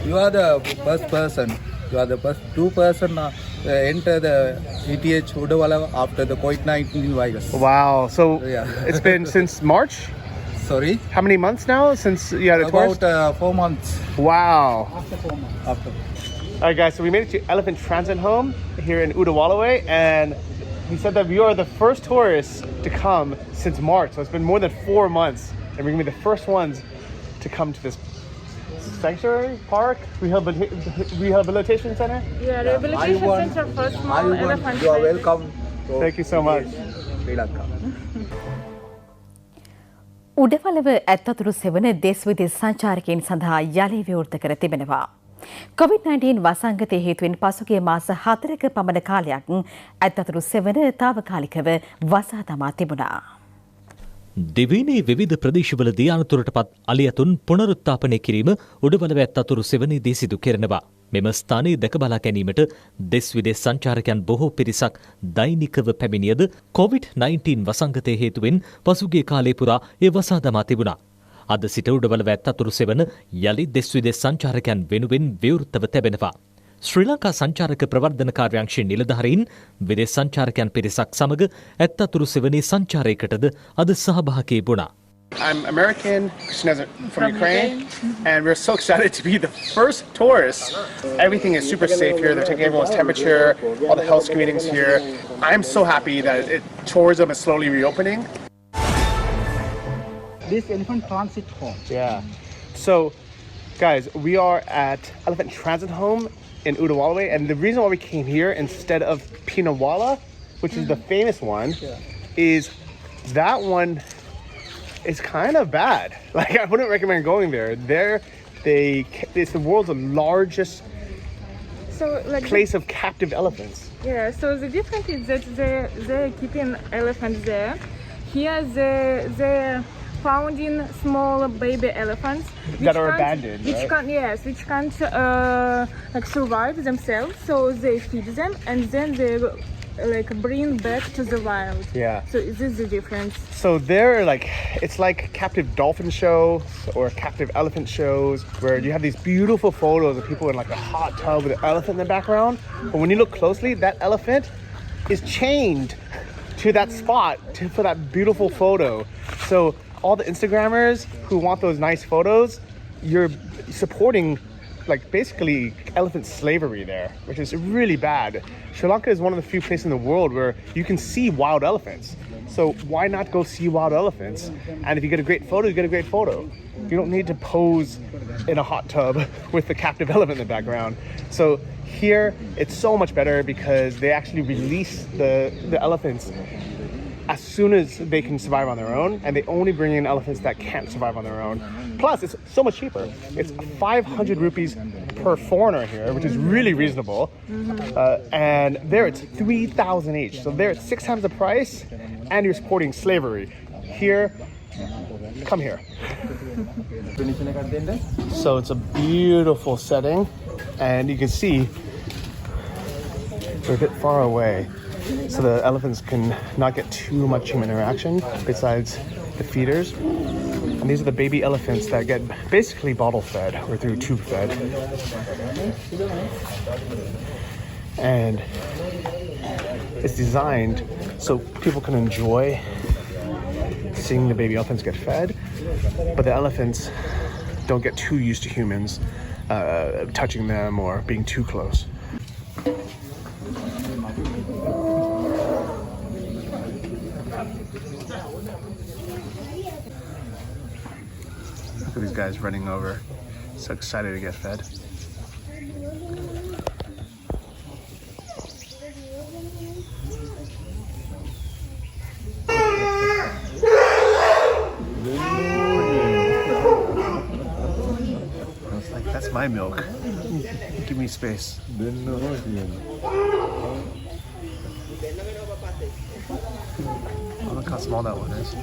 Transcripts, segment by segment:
You are the first person. You are the first two person enter the ETH Udawala after the COVID-19 virus. Wow. So Yeah. it's been since March? Sorry? How many months now since you had a tourist? About 4 months. Wow. After. All right, guys. So we made it to Elephant Transit Home here in Udawalawe, and he said that we are the first tourists to come since March. So it's been more than 4 months, and we're gonna be the first ones to come to this sanctuary park rehabilitation center. Yeah, rehabilitation center for small elephants. You are welcome. Thank you so much. Sri Lanka. උඩවලව ඇත්තතුරු සෙවන දෙස් විදෙස් සංචාරකයන් සඳහා යළි විවෘත කර තිබෙනවා. COVID-19 වසංගතය හේතුවෙන් පසුගිය මාස 4ක පමණ කාලයක් ඇත්තතුරු සෙවන తాවකාලිකව වසා දමා තිබුණා. දිවයිනේ විවිධ ප්‍රදේශවලදී අනතුරට පත් අලියතුන් පුනරුත්ථාපනය කිරීම උඩවලව ඇත්තතුරු සෙවනේදී සිදු කෙරෙනවා. මෙම ස්ථානයේ දැක බලා ගැනීමට දෙස් විදෙස් සංචාරකයන් බොහෝ පිරිසක් දෛනිකව පැමිණියද COVID-19 වසංගතය හේතුවෙන් පසුගිය කාලය පුරා ඒ වසා දමා තිබුණා. අද සිට උඩවලව ඇත්තතුරු සෙවන යළි දෙස් විදෙස් සංචාරකයන් වෙනුවෙන් විවෘතව තැබෙනවා. ශ්‍රී ලංකා සංචාරක ප්‍රවර්ධන කාර්යාංශයේ නිලධාරීන් විදෙස් සංචාරකයන් පිරිසක් සමග ඇත්තතුරු සෙවනේ සංචාරයකටද අද සහභාගී වුණා. I'm American, Christian from Ukraine, and we're so excited to be the first tourists. Everything is super safe here. They're taking everyone's temperature, all the health screenings here. I'm so happy that tourism is slowly reopening. This elephant transit home. Yeah. So, guys, we are at Elephant Transit Home in Udawalawe, and the reason why we came here instead of Pinnawela, which is the famous one, is that one is kind of bad. Like, I wouldn't recommend going there. It's the world's largest place of captive elephants. Yeah, so the difference is that they're keeping elephants there. Here they're founding small baby elephants That are abandoned, right? which can't survive themselves. So they feed them and then they bring back to the wild. Yeah. So this is the difference. So it's like captive dolphin shows or captive elephant shows where you have these beautiful photos of people in like a hot tub with an elephant in the background. But when you look closely, that elephant is chained to that spot for that beautiful photo. So all the Instagrammers who want those nice photos, you're supporting basically elephant slavery there, which is really bad. Sri Lanka is one of the few places in the world where you can see wild elephants. So why not go see wild elephants? And if you get a great photo, you get a great photo. You don't need to pose in a hot tub with the captive elephant in the background. So here, it's so much better because they actually release the elephants as soon as they can survive on their own, and they only bring in elephants that can't survive on their own. Plus, it's so much cheaper. It's 500 rupees per foreigner here, which is really reasonable. And there it's 3,000 each. So there it's 6 times the price, and you're supporting slavery. Here, come here. So it's a beautiful setting, and you can see we're a bit far away. So the elephants can not get too much human interaction besides the feeders. And these are the baby elephants that get basically bottle fed or through tube fed. And it's designed so people can enjoy seeing the baby elephants get fed, but the elephants don't get too used to humans touching them or being too close. Look at these guys running over. So excited to get fed. It's like, that's my milk. Give me space. Oh, look how small that one is.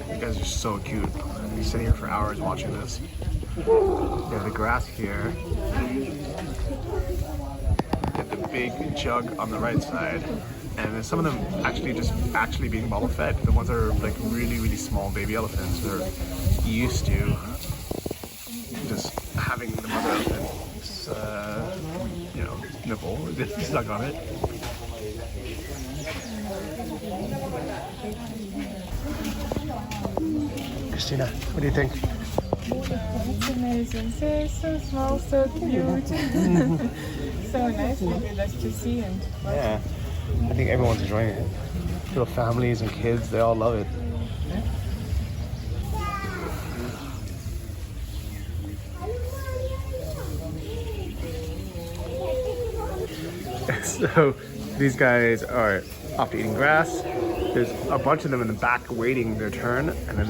You guys are so cute. You're sitting here for hours watching this. You have the grass here. Get the big jug on the right side. And then some of them actually being bottle fed. The ones that are like really, really small baby elephants are used to just having the mother elephant's, nipple just stuck on it. Christina, what do you think? It's amazing. They're so small, so cute. So nice maybe just to see and Yeah, I think everyone's enjoying it. Little families and kids, they all love it. So these guys are off eating grass. There's a bunch of them in the back waiting their turn, and then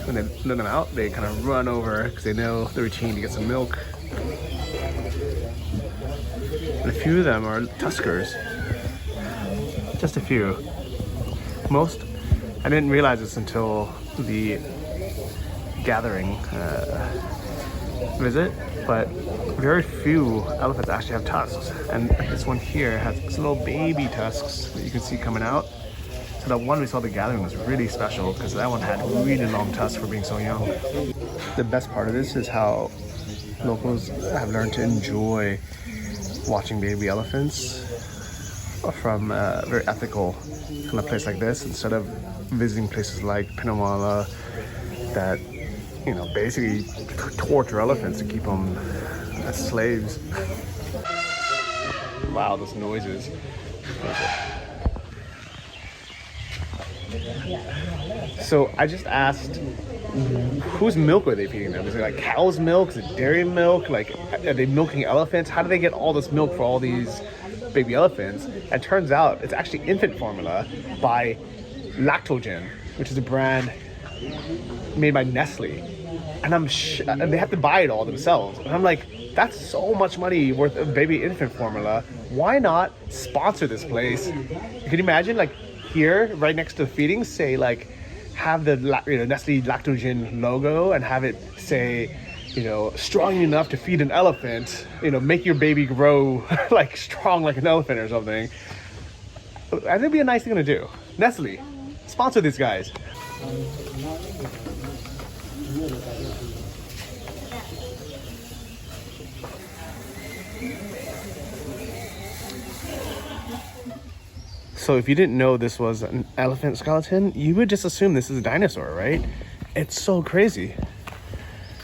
when they let them out, they kind of run over because they know the routine to get some milk. And a few of them are tuskers. Just a few. Most, I didn't realize this until the gathering visit, but very few elephants actually have tusks. And this one here has some little baby tusks that you can see coming out. So that one we saw at the gathering was really special because that one had really long tusks for being so young. The best part of this is how locals have learned to enjoy watching baby elephants from a very ethical kind of place like this, instead of visiting places like Pinnawela that, basically torture elephants to keep them as slaves. Wow, those noises. So I just asked, whose milk are they feeding them? Is it like cow's milk? Is it dairy milk? Like, are they milking elephants? How do they get all this milk for all these baby elephants? And turns out it's actually infant formula by Lactogen, which is a brand made by Nestle. And and they have to buy it all themselves. And I'm like, that's so much money worth of baby infant formula. Why not sponsor this place? You can imagine, like, here, right next to the feeding, say, like, have the Nestle Lactogen logo and have it say, strong enough to feed an elephant, make your baby grow like strong like an elephant or something. I think it'd be a nice thing to do. Nestle, sponsor these guys. So if you didn't know this was an elephant skeleton, you would just assume this is a dinosaur, right? It's so crazy.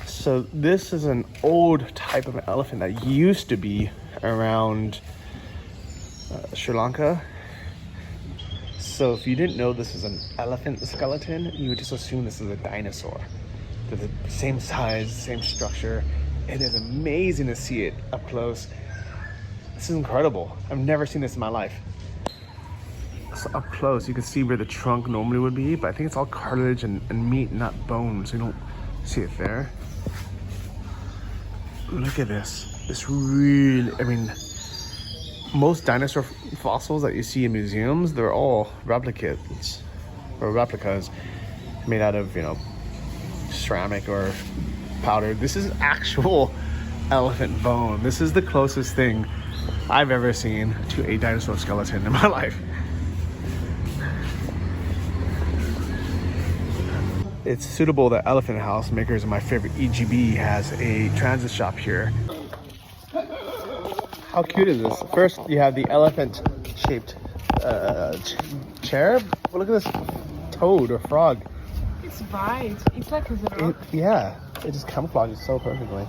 So this is an old type of elephant that used to be around Sri Lanka. So if you didn't know this is an elephant skeleton, you would just assume this is a dinosaur. They're the same size, same structure. It is amazing to see it up close. This is incredible. I've never seen this in my life. So up close, you can see where the trunk normally would be, but I think it's all cartilage and meat, not bone, so you don't see it there. Look at this. This really, most dinosaur fossils that you see in museums, they're all replicas made out of, ceramic or powder. This is actual elephant bone. This is the closest thing I've ever seen to a dinosaur skeleton in my life. It's suitable that Elephant House, makers of my favorite EGB, has a transit shop here. How cute is this? First, you have the elephant-shaped chair. Well, look at this toad or frog. it's white. It's like a rock. It just camouflages so perfectly.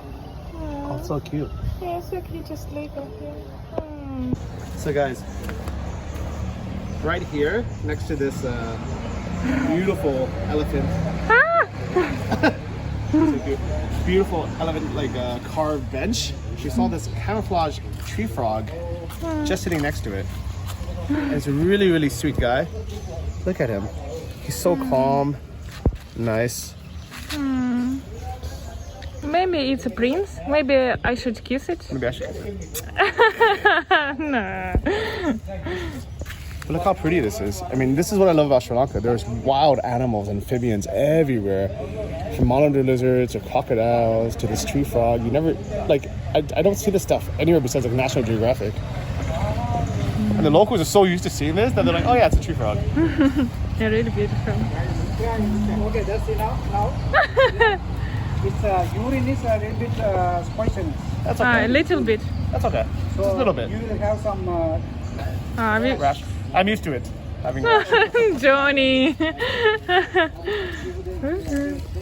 Oh, it's so cute. Yeah, so cute, just Lego here. So guys, right here, next to this beautiful elephant. Beautiful elephant, carved bench. She saw this camouflage tree frog just sitting next to it. And it's a really, really sweet guy. Look at him. He's so calm, nice. Maybe it's a prince. Maybe I should kiss it. Maybe I should kiss it. No. But look how pretty this is. This is what I love about Sri Lanka. There's wild animals, amphibians everywhere. From monitor lizards to crocodiles to this tree frog. You never, I don't see this stuff anywhere besides National Geographic. And the locals are so used to seeing this that they're like, oh yeah, it's a tree frog. They're really beautiful. Okay, that's enough now. Its urine is a little bit poisonous. That's A okay. little bit. That's okay. So Just a little bit. you will have some Rash. I'm used to it. Having rash. Johnny.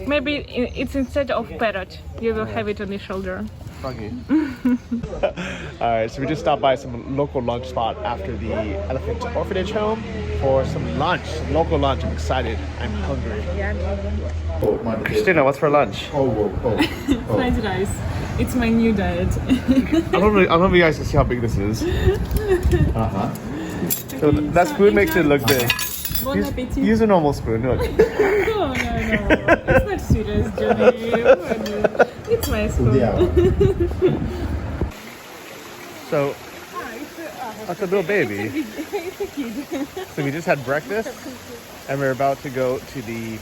Maybe it's instead of parrot. You will have it on your shoulder. Funky. Alright, so we just stopped by some local lunch spot after the Elephant Orphanage home for some lunch, some local lunch. I'm excited. I'm hungry. Christina, what's for lunch? Fried rice. It's my new diet. I don't know if you guys can see how big this is. So that spoon makes it look big. Bon appetit. Use a normal spoon. Look. No. It's not serious, Johnny. It's my spoon. So that's a little baby. It's a kid. So we just had breakfast and we're about to go to the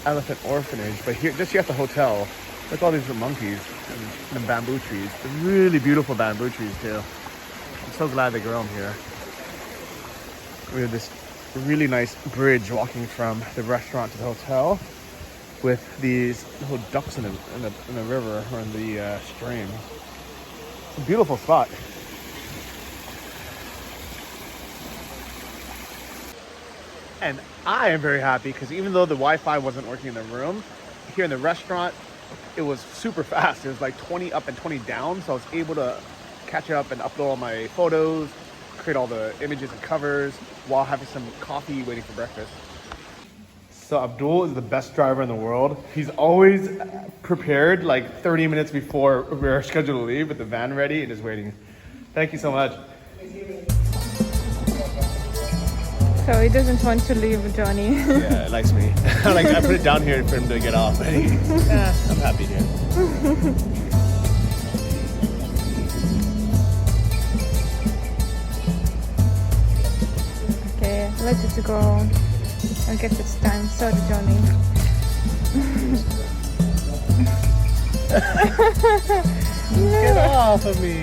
Elephant Orphanage. But here, just here at the hotel, look at all these monkeys and the bamboo trees. The really beautiful bamboo trees too. I'm so glad they grow them here. We have this really nice bridge walking from the restaurant to the hotel with these little ducks in the river or in the stream. It's a beautiful spot. And I am very happy because even though the Wi-Fi wasn't working in the room, here in the restaurant, it was super fast. It was like 20 up and 20 down. So I was able to catch up and upload all my photos, create all the images and covers while having some coffee waiting for breakfast. So Abdul is the best driver in the world. He's always prepared like 30 minutes before we're scheduled to leave with the van ready and just waiting. Thank you so much. So he doesn't want to leave, Johnny. Yeah, it likes me. I put it down here for him to get off. I'm happy here. Okay, let's go. I guess it's time. Sorry, Johnny. Get off of me.